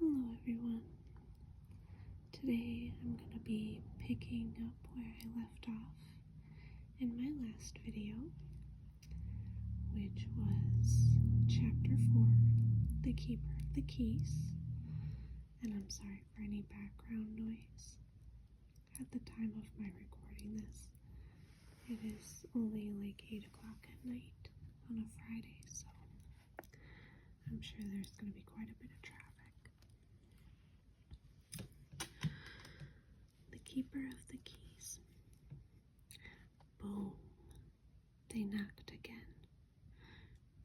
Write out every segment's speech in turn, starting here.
Hello everyone. Today I'm going to be picking up where I left off in my last video, which was Chapter 4, The Keeper of the Keys. And I'm sorry for any background noise. At the time of my recording this, it is only like 8 o'clock at night on a Friday, so I'm sure there's going to be quite a bit of traffic. The Keeper of the Keys. Boom. They knocked again.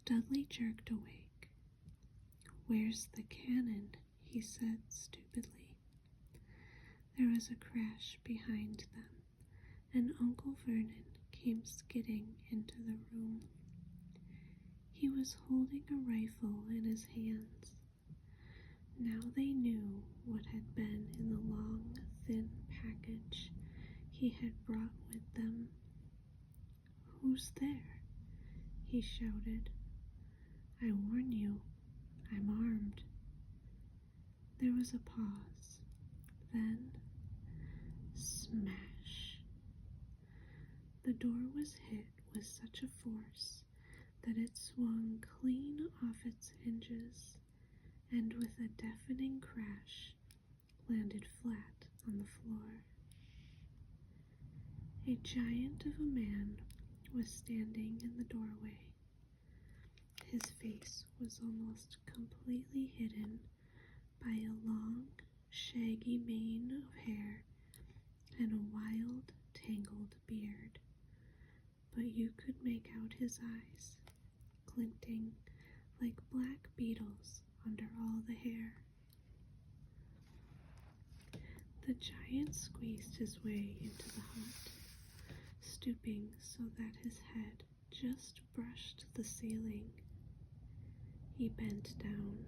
Dudley jerked awake. "Where's the cannon?" he said stupidly. There was a crash behind them, and Uncle Vernon came skidding into the room. He was holding a rifle in his hands. Now they knew what had been in the long, thin package he had brought with them. "Who's there?" he shouted. "I warn you, I'm armed." There was a pause. Then, smash. The door was hit with such a force that it swung clean off its hinges and with a deafening crash landed flat on the floor. A giant of a man was standing in the doorway. His face was almost completely hidden by a long, shaggy mane of hair and a wild, tangled beard, but you could make out his eyes, glinting like black beetles under all the hair. The giant squeezed his way into the hut, stooping so that his head just brushed the ceiling. He bent down,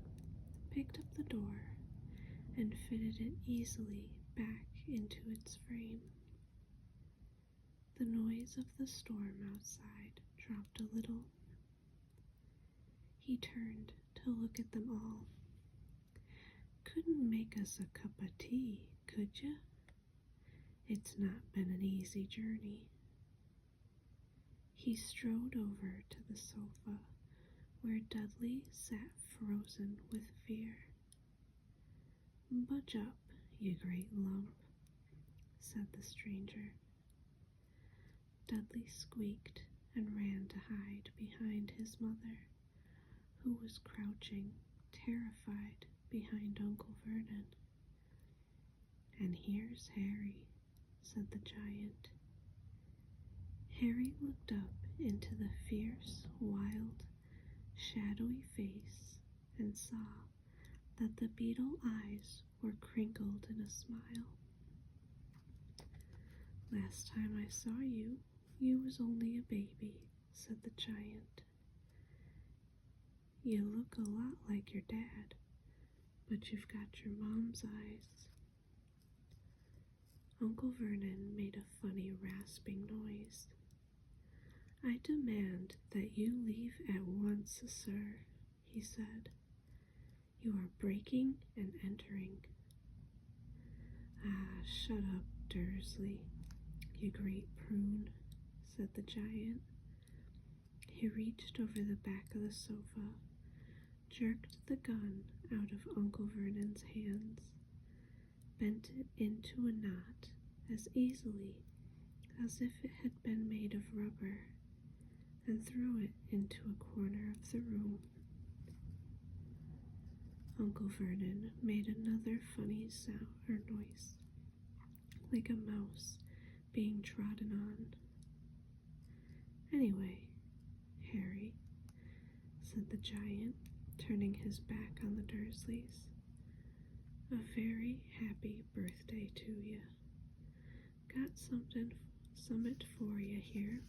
picked up the door, and fitted it easily back into its frame. The noise of the storm outside dropped a little. He turned to look at them all. "Couldn't make us a cup of tea, could ya? It's not been an easy journey." He strode over to the sofa where Dudley sat frozen with fear. "Budge up, you great lump," said the stranger. Dudley squeaked and ran to hide behind his mother, who was crouching, terrified, behind Uncle Vernon. "And here's Harry," said the giant. Harry looked up into the fierce, wild, shadowy face and saw that the beetle eyes were crinkled in a smile. "Last time I saw you, you was only a baby," said the giant. "You look a lot like your dad, but you've got your mom's eyes." Uncle Vernon made a funny rasping noise. "I demand that you leave at once, sir," he said. "You are breaking and entering." "Ah, shut up, Dursley, you great prune," said the giant. He reached over the back of the sofa, jerked the gun out of Uncle Vernon's hands, bent it into a knot as easily as if it had been made of rubber, and threw it into a corner of the room. Uncle Vernon made another funny sound or noise, like a mouse being trodden on. "Anyway, Harry," said the giant, turning his back on the Dursleys, "a very happy birthday to you. Got summit for you here.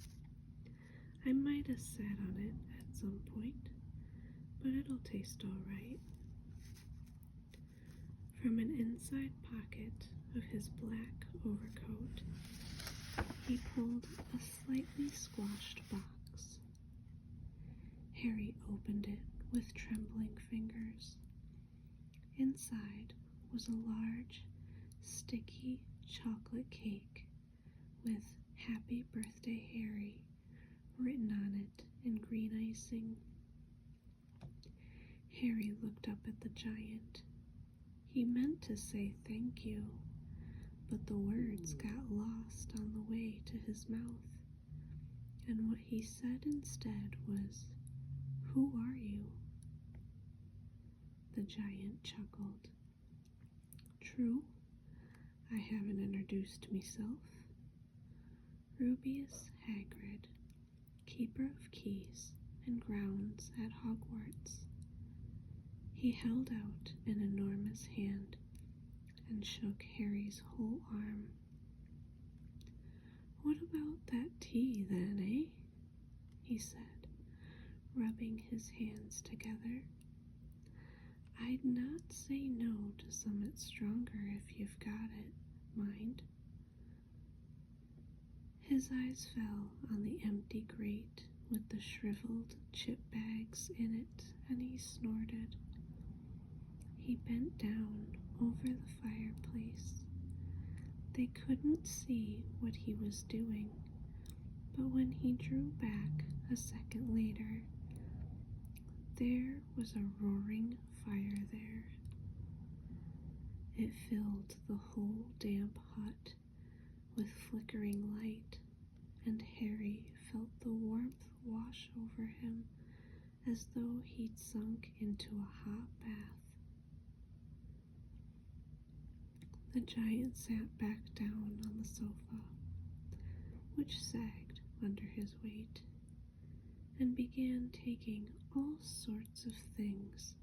I might have sat on it at some point, but it'll taste all right." From an inside pocket of his black overcoat, he pulled a slightly squashed box. Harry opened it with trembling fingers. Inside was a large, sticky chocolate cake with "Happy Birthday, Harry" written on it in green icing. Harry looked up at the giant. He meant to say thank you, but the words got lost on the way to his mouth, and what he said instead was, "Who are you?" The giant chuckled. "True, I haven't introduced myself. Rubeus Hagrid, keeper of keys and grounds at Hogwarts." He held out an enormous hand and shook Harry's whole arm. "What about that tea, then, eh?" he said, rubbing his hands together. "I'd not say no to something stronger if you've got it, mind." His eyes fell on the empty grate with the shriveled chip bags in it, and he snorted. He bent down over the fireplace. They couldn't see what he was doing, but when he drew back a second later, there was a roaring fire there. It filled the whole damp hut with flickering light, and Harry felt the warmth wash over him as though he'd sunk into a hot bath. The giant sat back down on the sofa, which sagged under his weight, and began taking all sorts of things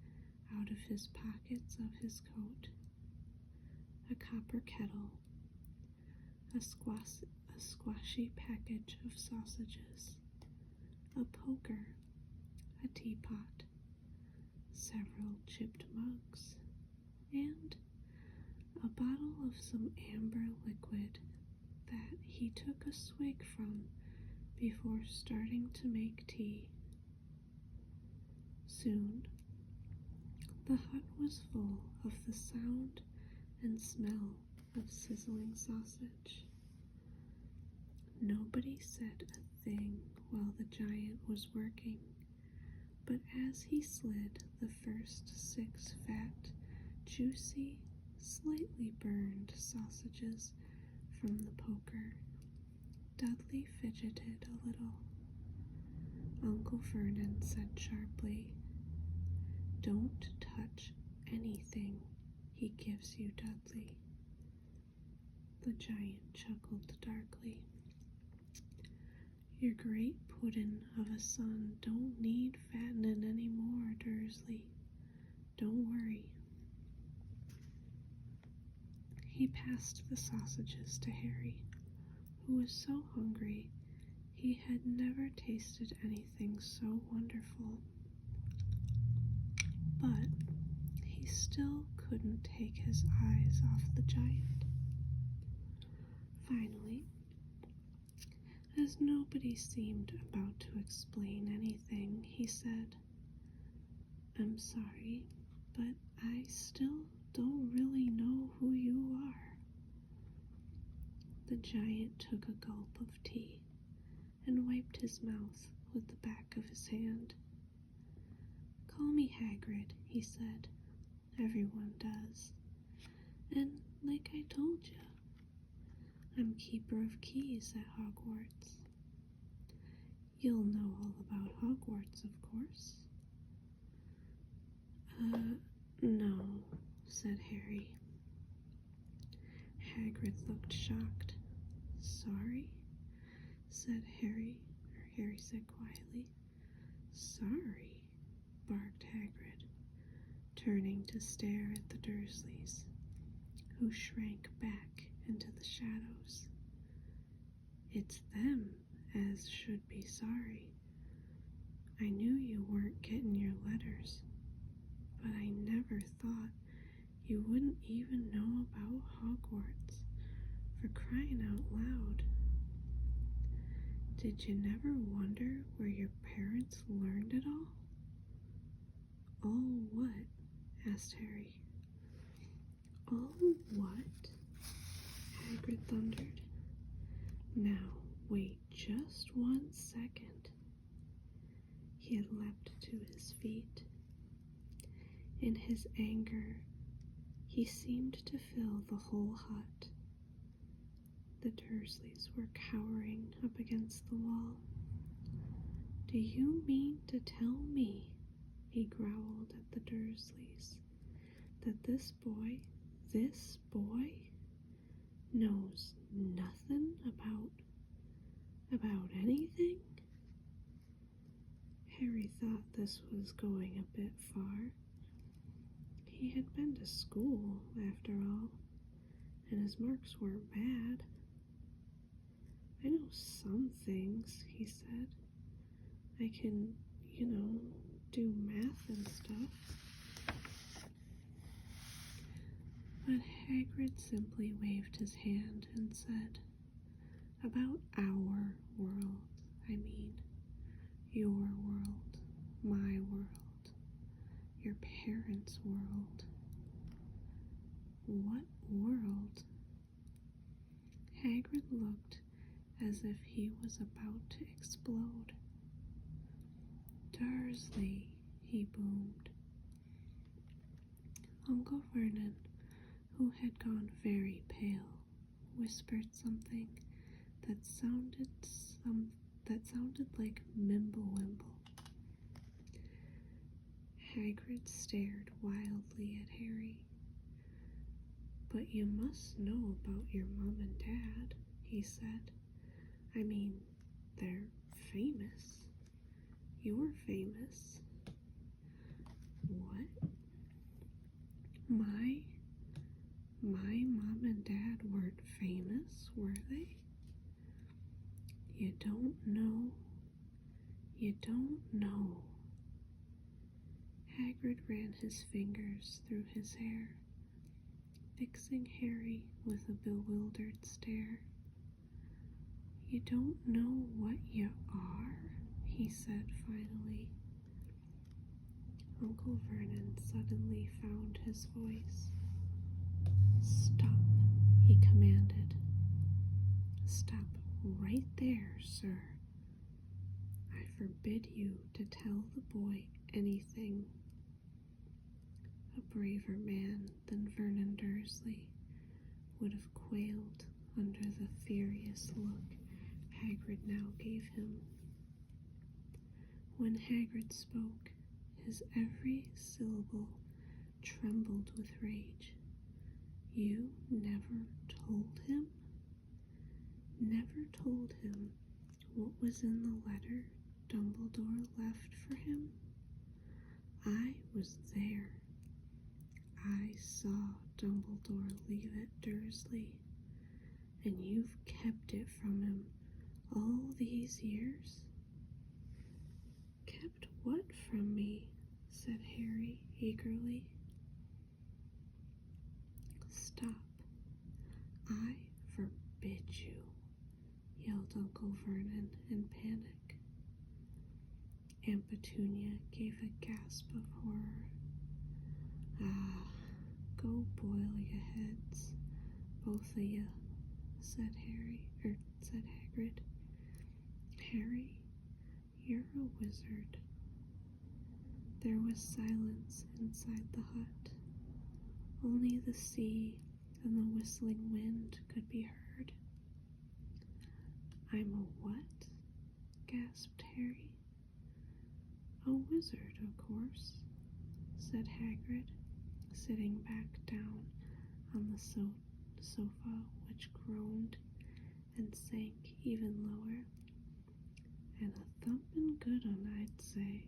out of his pockets of his coat. A copper kettle, a squashy package of sausages, a poker, a teapot, several chipped mugs, and a bottle of some amber liquid that he took a swig from before starting to make tea. Soon, the hut was full of the sound and smell of sizzling sausage. Nobody said a thing while the giant was working, but as he slid the first 6 fat, juicy, slightly burned sausages from the poker, Dudley fidgeted a little. Uncle Vernon said sharply, "Don't touch anything he gives you, Dudley." The giant chuckled darkly. "Your great puddin' of a son don't need fattening any more, Dursley. Don't worry." He passed the sausages to Harry, who was so hungry he had never tasted anything so wonderful. But he still couldn't take his eyes off the giant. Finally, as nobody seemed about to explain anything, he said, "I'm sorry, but I still don't really know who you are." The giant took a gulp of tea and wiped his mouth with the back of his hand. "Call me Hagrid," he said. "Everyone does. And like I told you, I'm keeper of keys at Hogwarts. You'll know all about Hogwarts, of course." No," said Harry. Hagrid looked shocked. "Sorry?" said Harry, or Harry said quietly. "Sorry?" barked Hagrid, turning to stare at the Dursleys, who shrank back into the shadows. "It's them as should be sorry. I knew you weren't getting your letters, but I never thought you wouldn't even know about Hogwarts, for crying out loud. Did you never wonder where your parents learned it all?" "All what?" asked Harry. "All what?" Hagrid thundered. "Now, wait just 1 second." He had leapt to his feet. In his anger, he seemed to fill the whole hut. The Dursleys were cowering up against the wall. "Do you mean to tell me," he growled at the Dursleys, "that this boy knows nothing about anything?" Harry thought this was going a bit far. He had been to school, after all, and his marks weren't bad. "I know some things," he said. "I can, do math and stuff." But Hagrid simply waved his hand and said, "About our world, I mean. Your world, my world, your parents' world." "What world?" Hagrid looked as if he was about to explode. "Dursley," he boomed. Uncle Vernon, who had gone very pale, whispered something that sounded like Mimblewimble. Hagrid stared wildly at Harry. "But you must know about your mom and dad," he said. "I mean, they're famous. You're famous." "What? My mom and dad weren't famous, were they?" You don't know. Hagrid ran his fingers through his hair, fixing Harry with a bewildered stare. "You don't know what you are?" he said finally. Uncle Vernon suddenly found his voice. "Stop," he commanded. "Stop right there, sir. I forbid you to tell the boy anything." A braver man than Vernon Dursley would have quailed under the furious look Hagrid now gave him. When Hagrid spoke, his every syllable trembled with rage. "You never told him? Never told him what was in the letter Dumbledore left for him? I was there. I saw Dumbledore leave it, Dursley, and you've kept it from him all these years?" "Kept what from me?" said Harry eagerly. "Stop. I forbid you," yelled Uncle Vernon in panic. Aunt Petunia gave a gasp of horror. "Ah, go boil your heads, both of you," said Hagrid. "Harry, you're a wizard." There was silence inside the hut. Only the sea and the whistling wind could be heard. "I'm a what?" gasped Harry. "A wizard, of course," said Hagrid, sitting back down on the sofa, which groaned and sank even lower. "And a thumpin' good un, I'd say,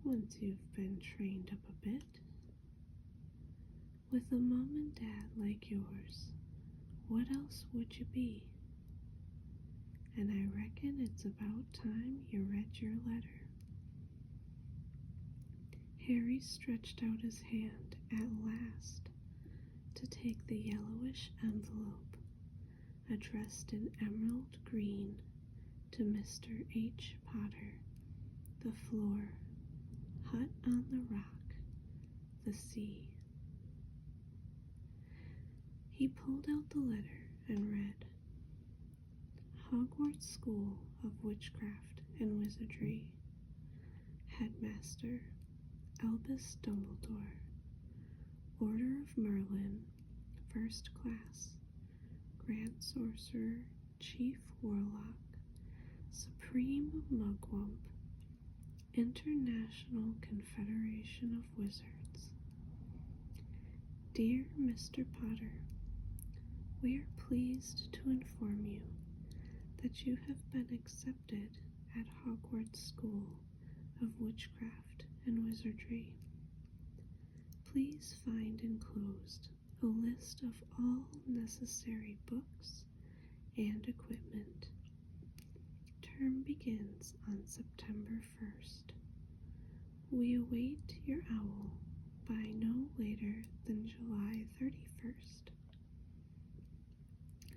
once you've been trained up a bit. With a mom and dad like yours, what else would you be? And I reckon it's about time you read your letter." Harry stretched out his hand at last to take the yellowish envelope addressed in emerald green to Mr. H. Potter, the floor, hut on the rock, the sea. He pulled out the letter and read, Hogwarts School of Witchcraft and Wizardry, Headmaster Albus Dumbledore, Order of Merlin, First Class, Grand Sorcerer, Chief Warlock, Supreme Mugwump, International Confederation of Wizards. Dear Mr. Potter, we are pleased to inform you that you have been accepted at Hogwarts School of Witchcraft and Wizardry. Please find enclosed a list of all necessary books and equipment. Term begins on September 1st. We await your owl by no later than July 31st.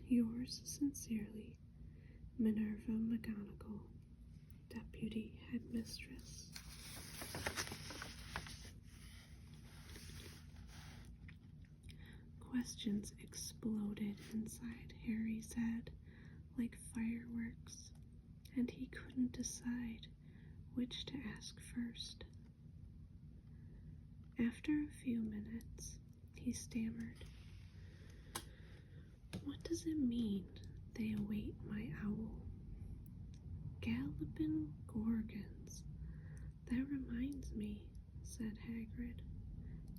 Yours sincerely, Minerva McGonagall, Deputy Headmistress. Questions exploded inside Harry's head like fireworks, and he couldn't decide which to ask first. After a few minutes, he stammered, What does it mean, they await my owl? Gallopin' Gorgons. That reminds me, said Hagrid,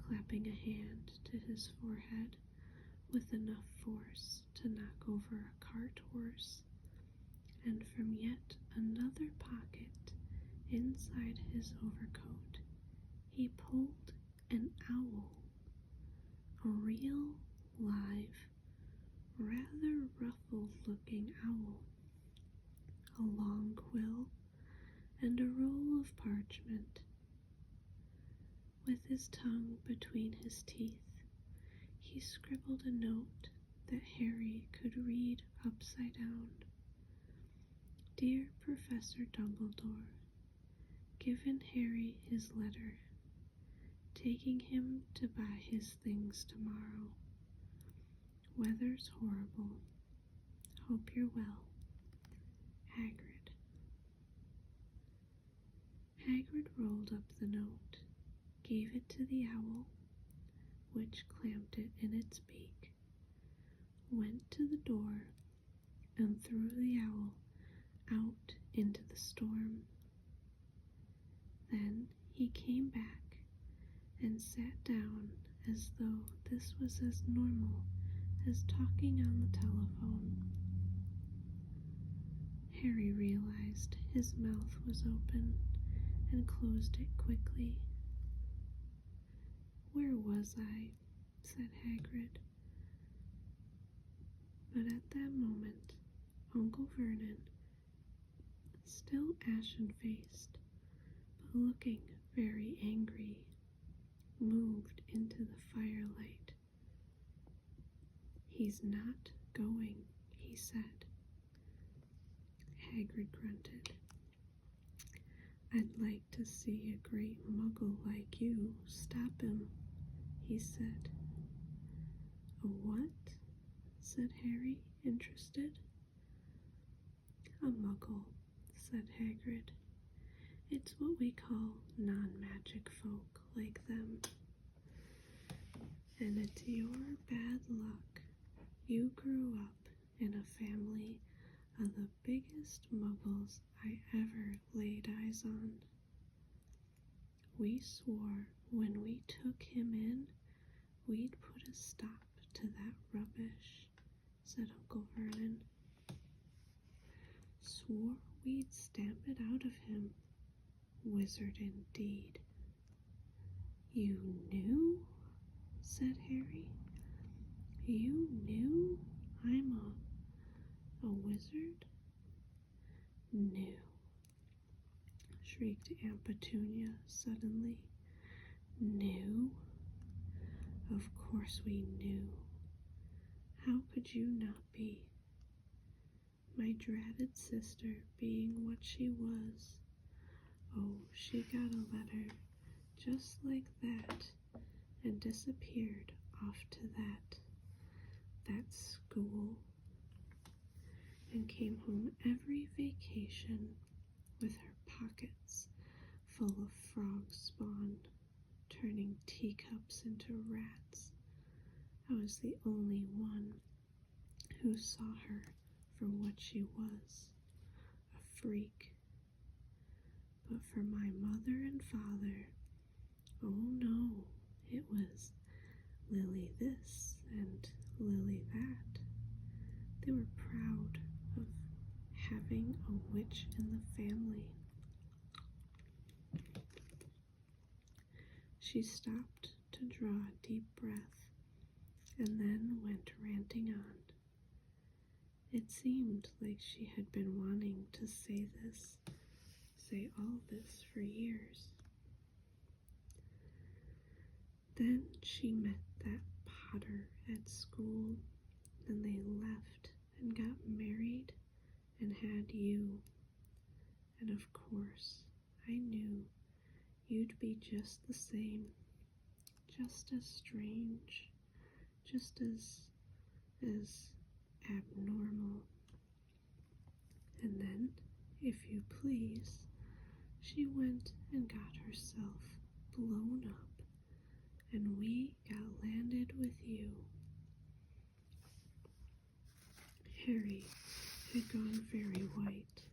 clapping a hand to his forehead with enough force to knock over a cart horse, and from yet another pocket inside his overcoat he pulled an owl, a real, live, rather ruffled-looking owl, a long quill, and a roll of parchment. With his tongue between his teeth, he scribbled a note that Harry could read upside down. Dear Professor Dumbledore, given Harry his letter, taking him to buy his things tomorrow. Weather's horrible. Hope you're well. Hagrid. Hagrid rolled up the note, gave it to the owl, which clamped it in its beak, went to the door, and threw the owl out into the storm. Then he came back and sat down as though this was as normal as talking on the telephone. Harry realized his mouth was open and closed it quickly. Where was I? Said Hagrid. But at that moment, Uncle Vernon, still ashen-faced, but looking very angry, moved into the firelight. He's not going, he said. Hagrid grunted. I'd like to see a great muggle like you stop him, he said. A what? Said Harry, interested. A muggle, said Hagrid. It's what we call non-magic folk like them. And it's your bad luck. You grew up in a family of the biggest muggles I ever laid eyes on. We swore when we took him in, we'd put a stop to that rubbish, said Uncle Vernon. Swore we'd stamp it out of him. Wizard indeed. You knew? Said Harry. You knew I'm a wizard? Knew, shrieked Aunt Petunia suddenly. Knew? Of course we knew. How could you not be? My dratted sister being what she was. Oh, she got a letter just like that and disappeared off to that. that school and came home every vacation with her pockets full of frog spawn, turning teacups into rats. I was the only one who saw her for what she was, a freak. But for my mother and father, oh no, it was Lily this and Lily that. They were proud of having a witch in the family. She stopped to draw a deep breath and then went ranting on. It seemed like she had been wanting to say all this for years. Then she met that Potter at school, and they left and got married and had you. And of course, I knew you'd be just the same, just as strange, just as abnormal. And then, if you please, she went and got herself blown up, and we got landed with you. Harry had gone very white.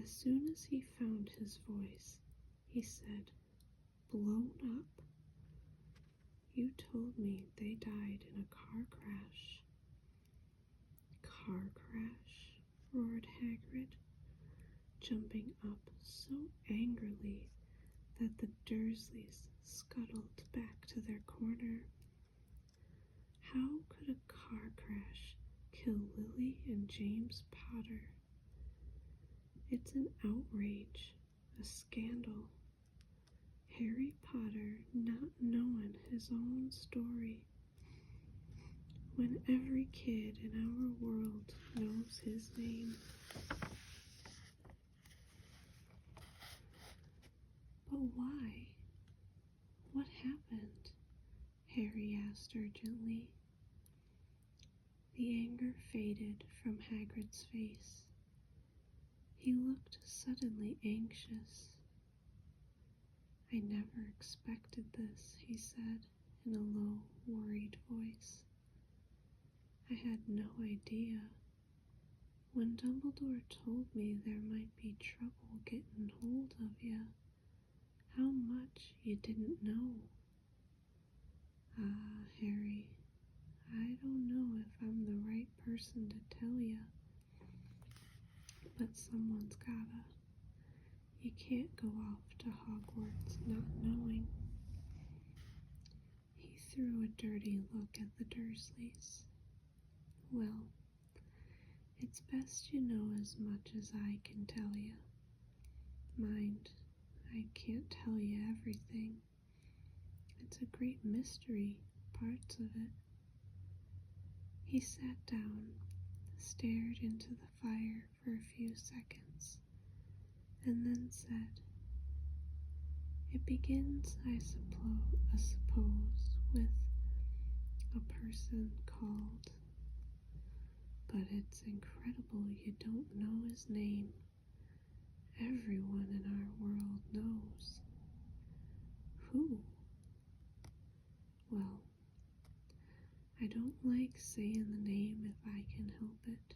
As soon as he found his voice, he said, "Blown up? You told me they died in a car crash." "Car crash?" roared Hagrid, jumping up so angrily that the Dursleys scuttled back to their corner. How could a car crash kill Lily and James Potter? It's an outrage, a scandal. Harry Potter not knowing his own story, when every kid in our world knows his name. But why? What happened? Harry asked urgently. The anger faded from Hagrid's face. He looked suddenly anxious. "I never expected this," he said in a low, worried voice. "I had no idea. When Dumbledore told me there might be trouble getting hold of you, how much you didn't know." "Ah, Harry, I don't know if I'm the right person to tell you, but someone's gotta. You can't go off to Hogwarts not knowing." He threw a dirty look at the Dursleys. "Well, it's best you know as much as I can tell you. Mind, I can't tell you everything. It's a great mystery, parts of it." He sat down, stared into the fire for a few seconds, and then said, "It begins, I suppose, with a person called, but it's incredible you don't know his name. Everyone in our world knows." "Who?" "Well, I don't like saying the name if I can help it.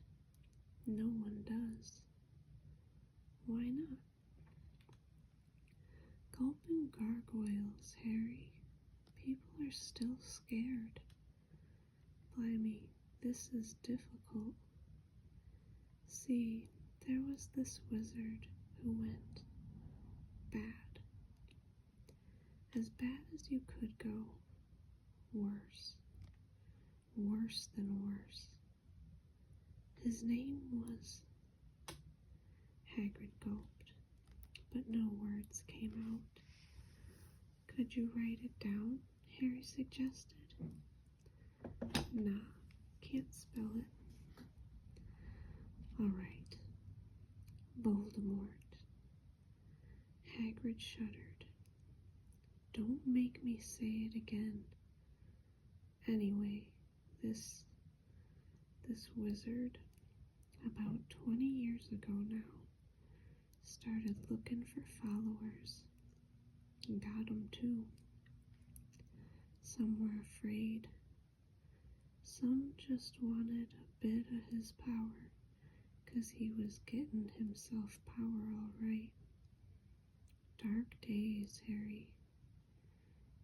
No one does." "Why not?" "Gulping gargoyles, Harry. People are still scared. Blimey, this is difficult. See, there was this wizard who went bad. As bad as you could go. Worse. Worse than worse. His name was—" Hagrid gulped, but no words came out. "Could you write it down?" Harry suggested. "Nah, can't spell it." "All right. Voldemort." Hagrid shuddered. "Don't make me say it again. Anyway, this wizard, about 20 years ago now, started looking for followers and got 'em too. Some were afraid. Some just wanted a bit of his power, 'cause he was getting himself power all right. Dark days, Harry.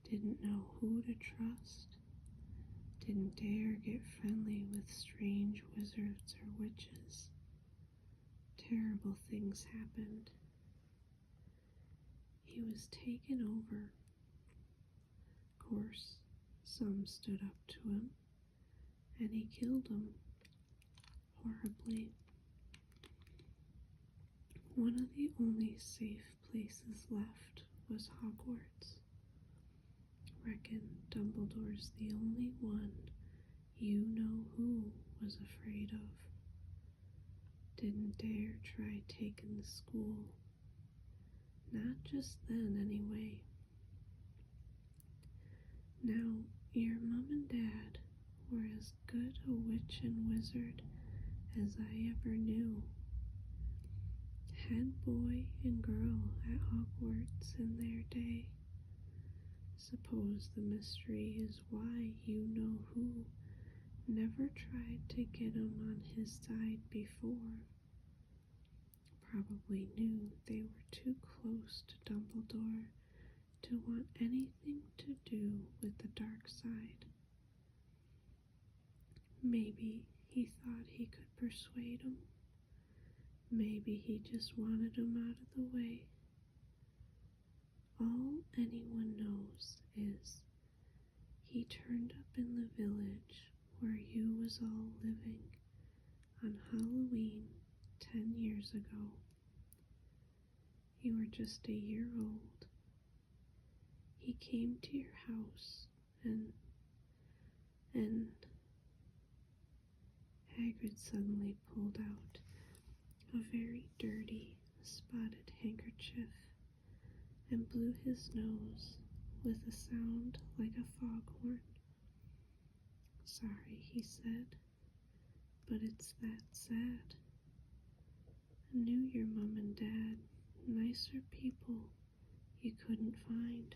Didn't know who to trust. Didn't dare get friendly with strange wizards or witches. Terrible things happened. He was taken over. Of course, some stood up to him, and he killed them horribly. One of the only safe places left was Hogwarts. Reckon Dumbledore's the only one you know who was afraid of. Didn't dare try taking the school. Not just then, anyway. Now, your mom and dad were as good a witch and wizard as I ever knew. Head boy and girl at Hogwarts in their day. Suppose the mystery is why you-know-who never tried to get him on his side before. Probably knew they were too close to Dumbledore to want anything to do with the dark side. Maybe he thought he could persuade him. Maybe he just wanted him out of the way. All anyone knows is he turned up in the village where you was all living on Halloween 10 years ago. You were just a year old. He came to your house and Hagrid suddenly pulled out a very dirty, spotted handkerchief and blew his nose with a sound like a foghorn. Sorry, he said, but it's that sad. I knew your mom and dad, nicer people you couldn't find.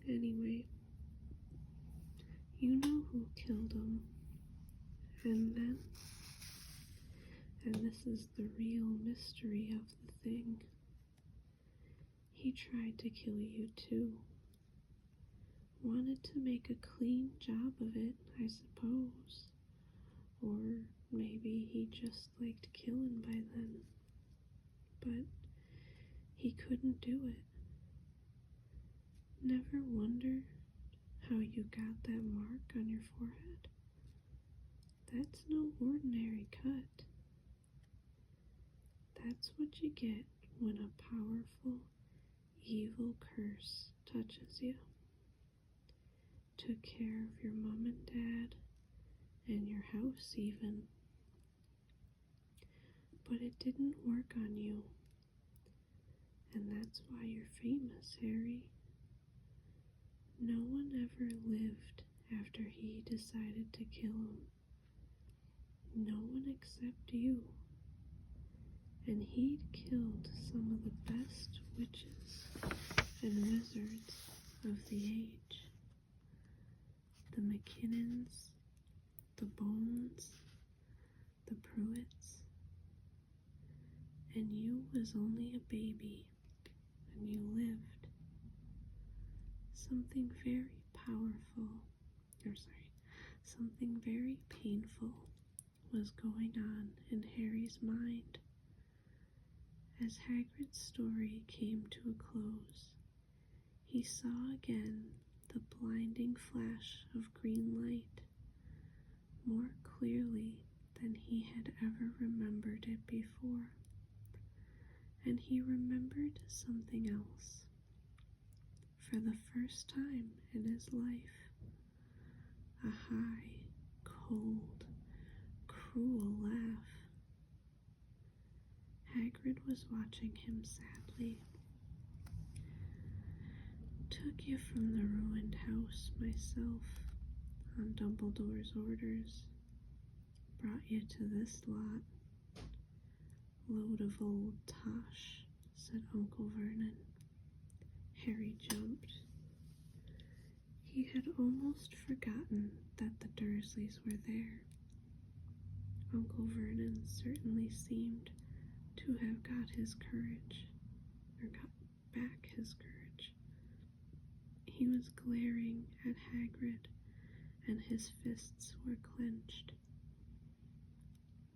Anyway, you know who killed him. And then, and this is the real mystery of the thing, he tried to kill you too. Wanted to make a clean job of it, I suppose. Or maybe he just liked killing by then. But he couldn't do it. Never wondered how you got that mark on your forehead? That's no ordinary cut. That's what you get when a powerful, evil curse touches you. Took care of your mom and dad, and your house even. But it didn't work on you. And that's why you're famous, Harry. No one ever lived after he decided to kill him. No one except you. And he'd killed some of the best witches and wizards of the age. The McKinnons, the Bones, the Pruitts. And you was only a baby, and you lived. Something very something very painful was going on in Harry's mind. As Hagrid's story came to a close, he saw again the blinding flash of green light, more clearly than he had ever remembered it before. And he remembered something else. For the first time in his life, a high, cold, cruel laugh. Hagrid was watching him sadly. Took you from the ruined house myself, on Dumbledore's orders brought you to this lot. Load of old tosh, said Uncle Vernon. Harry jumped. He had almost forgotten that the Dursleys were there. Uncle Vernon certainly seemed to have got his courage, or got back his courage. He was glaring at Hagrid, and his fists were clenched.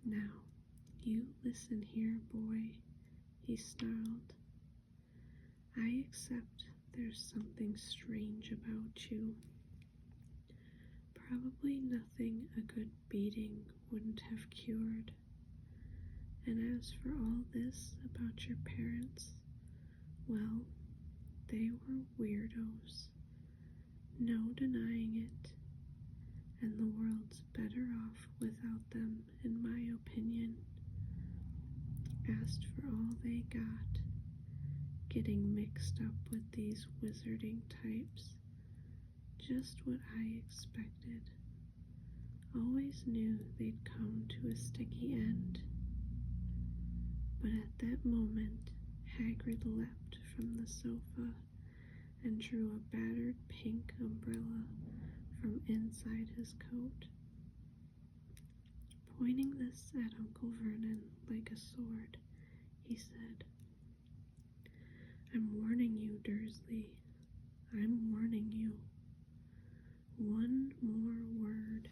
Now, you listen here, boy, he snarled. I accept there's something strange about you. Probably nothing a good beating wouldn't have cured. And as for all this about your parents, well, they were weirdos. No denying it. And the world's better off without them, in my opinion. Asked for all they got, getting mixed up with these wizarding types. Just what I expected. Always knew they'd come to a sticky end. But at that moment, Hagrid leapt from the sofa and drew a battered pink umbrella from inside his coat. Pointing this at Uncle Vernon like a sword, he said, I'm warning you, Dursley. I'm warning you. One more word.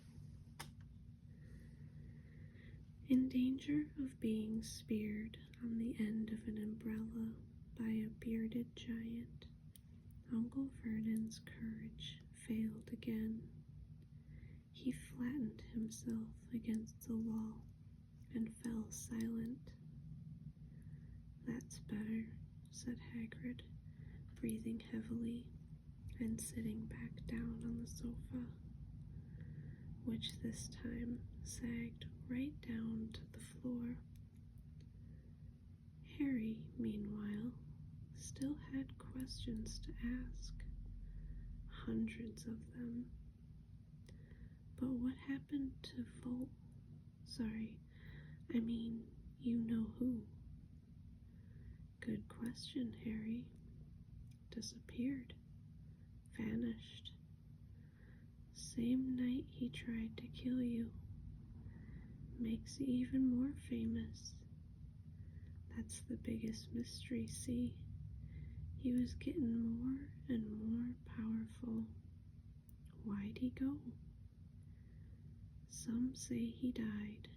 In danger of being speared on the end of an umbrella by a bearded giant, Uncle Vernon's courage failed again. He flattened himself against the wall and fell silent. That's better, said Hagrid, breathing heavily and sitting back down on the sofa, which this time sagged right down to the floor. Harry, meanwhile, still had questions to ask, hundreds of them. But what happened to you know who? Good question, Harry. Disappeared. Vanished. Same night he tried to kill you. Makes you even more famous. That's the biggest mystery, see? He was getting more and more powerful. Why'd he go? Some say he died.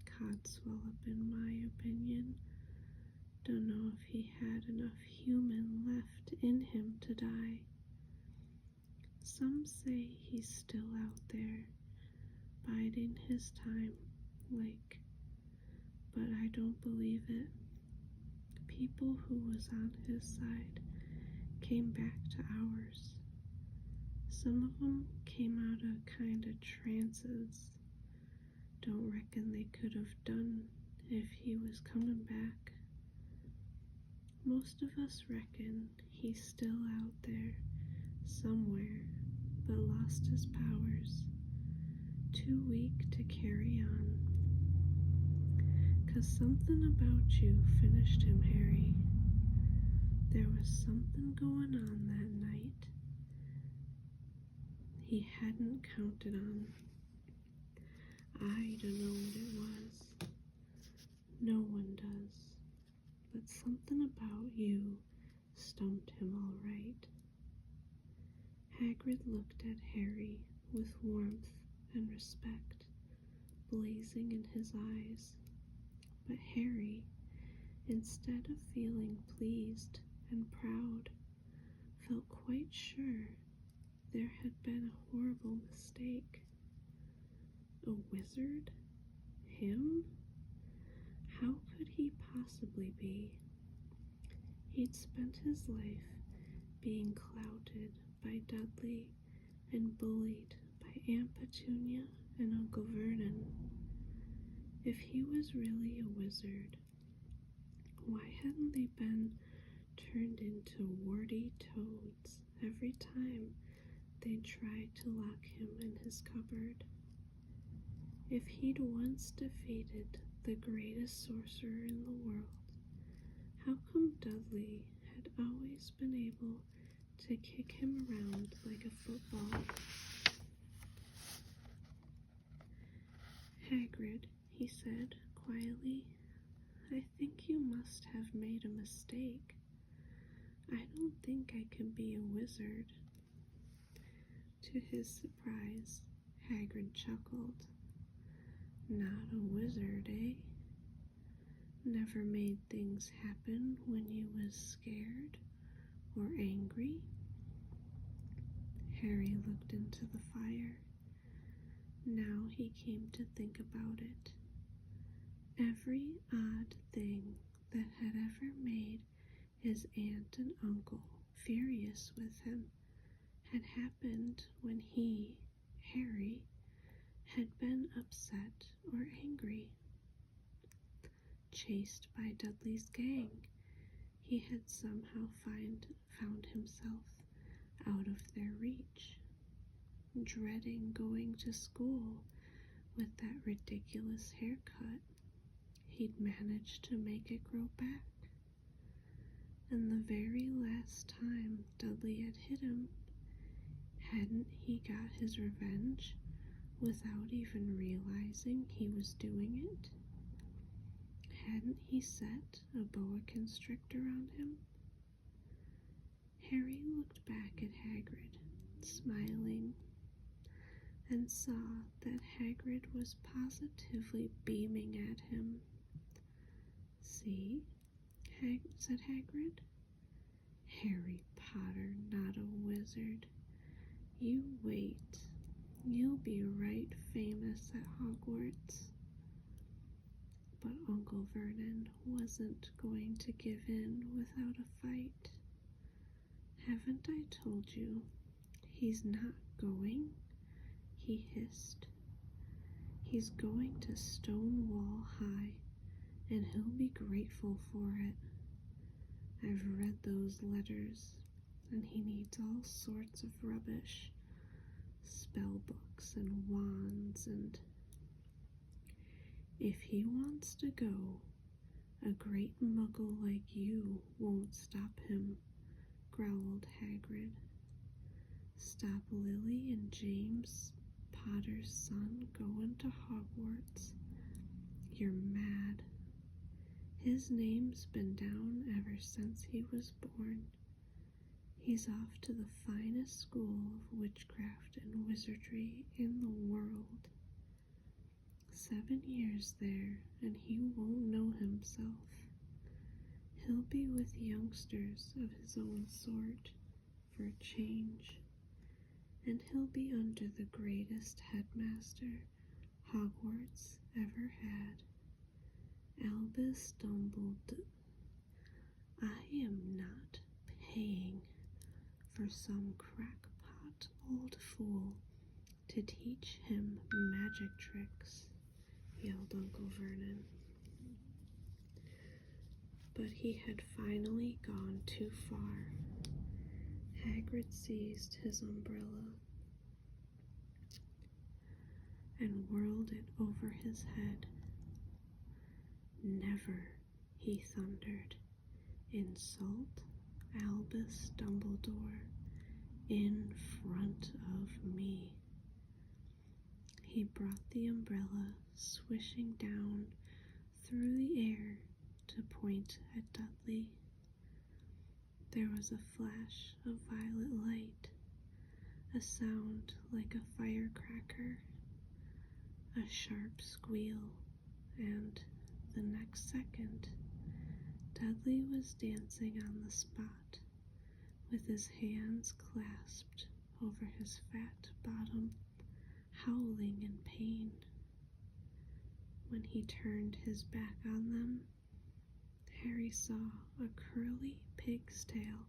Codswallop, in my opinion. Don't know if he had enough human left in him to die. Some say he's still out there, biding his time, but I don't believe it. People who was on his side came back to ours. Some of them came out of kind of trances. Don't reckon they could have done if he was coming back. Most of us reckon he's still out there somewhere, but lost his powers. Too weak to carry on. 'Cause something about you finished him, Harry. There was something going on that night he hadn't counted on. I don't know what it was. No one does. But something about you stumped him all right. Hagrid looked at Harry with warmth and respect blazing in his eyes. But Harry, instead of feeling pleased and proud, felt quite sure there had been a horrible mistake. A wizard? Him? How could he possibly be? He'd spent his life being clouted by Dudley and bullied by Aunt Petunia and Uncle Vernon. If he was really a wizard, why hadn't they been turned into warty toads every time They tried to lock him in his cupboard. If he'd once defeated the greatest sorcerer in the world, how come Dudley had always been able to kick him around like a football? Hagrid, he said quietly, I think you must have made a mistake. I don't think I can be a wizard. To his surprise, Hagrid chuckled. Not a wizard, eh? Never made things happen when you was scared or angry? Harry looked into the fire. Now he came to think about it. Every odd thing that had ever made his aunt and uncle furious with him had happened when he, Harry, had been upset or angry. Chased by Dudley's gang, he had somehow found himself out of their reach, dreading going to school with that ridiculous haircut. He'd managed to make it grow back. And the very last time Dudley had hit him, hadn't he got his revenge without even realizing he was doing it? Hadn't he set a boa constrictor on him? Harry looked back at Hagrid, smiling, and saw that Hagrid was positively beaming at him. See, said Hagrid. Harry Potter, not a wizard. You wait. You'll be right famous at Hogwarts. But Uncle Vernon wasn't going to give in without a fight. Haven't I told you he's not going? He hissed. He's going to Stonewall High, and he'll be grateful for it. I've read those letters, and he needs all sorts of rubbish. Spell books and wands, and if he wants to go, a great muggle like you won't stop him, growled Hagrid. Stop Lily and James Potter's son going to Hogwarts? You're mad. His name's been down ever since he was born. He's off to the finest school of witchcraft and wizardry in the world. 7 years there, and he won't know himself. He'll be with youngsters of his own sort for a change, and he'll be under the greatest headmaster Hogwarts ever had, Albus Dumbledore. I am not paying for some crackpot old fool to teach him magic tricks, yelled Uncle Vernon. But he had finally gone too far. Hagrid seized his umbrella and whirled it over his head. Never, he thundered, insult Albus Dumbledore in front of me. He brought the umbrella swishing down through the air to point at Dudley. There was a flash of violet light, a sound like a firecracker, a sharp squeal, and the next second, Dudley was dancing on the spot, with his hands clasped over his fat bottom, howling in pain. When he turned his back on them, Harry saw a curly pig's tail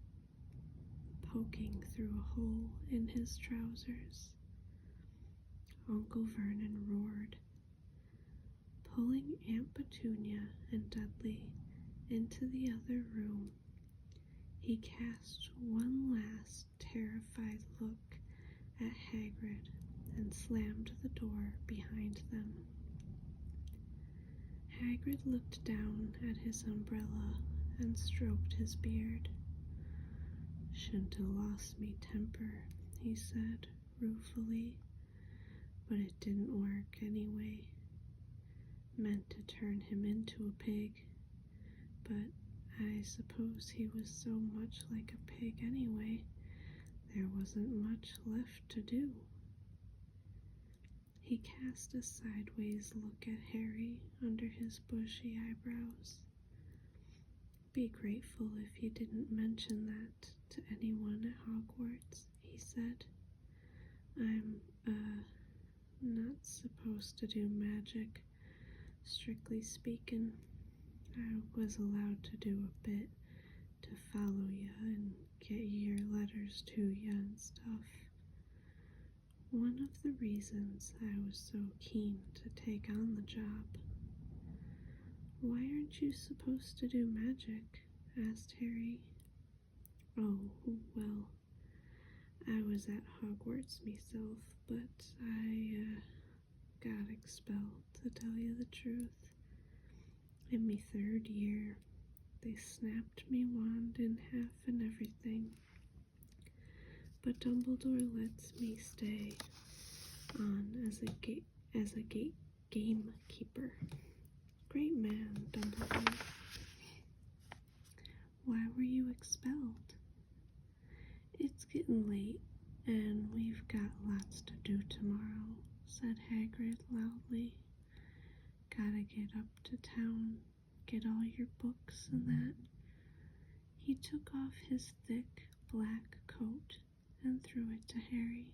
poking through a hole in his trousers. Uncle Vernon roared, pulling Aunt Petunia and Dudley into the other room. He cast one last terrified look at Hagrid and slammed the door behind them. Hagrid looked down at his umbrella and stroked his beard. "Shouldn't have lost me temper," he said ruefully, "but it didn't work anyway. Meant to turn him into a pig, but I suppose he was so much like a pig anyway, there wasn't much left to do." He cast a sideways look at Harry under his bushy eyebrows. "Be grateful if you didn't mention that to anyone at Hogwarts," he said. "I'm, not supposed to do magic, strictly speaking. I was allowed to do a bit to follow you and get your letters to you and stuff. One of the reasons I was so keen to take on the job." "Why aren't you supposed to do magic?" asked Harry. "Oh, well, I was at Hogwarts myself, but I got expelled, to tell you the truth. In me 3rd year, they snapped me wand in half and everything. But Dumbledore lets me stay on as a gamekeeper. Great man, Dumbledore." "Why were you expelled?" "It's getting late, and we've got lots to do tomorrow," said Hagrid loudly. "Gotta get up to town, get all your books and that." He took off his thick black coat and threw it to Harry.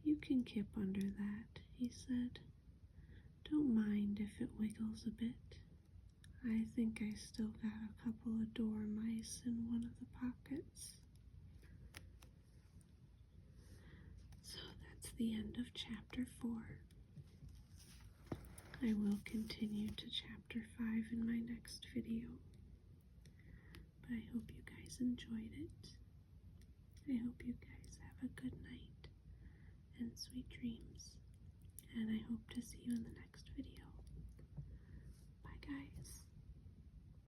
"You can kip under that," he said. "Don't mind if it wiggles a bit. I think I still got a couple of dormice in one of the pockets." So that's the end of chapter 4. I will continue to chapter 5 in my next video. But I hope you guys enjoyed it. I hope you guys have a good night and sweet dreams. And I hope to see you in the next video. Bye guys.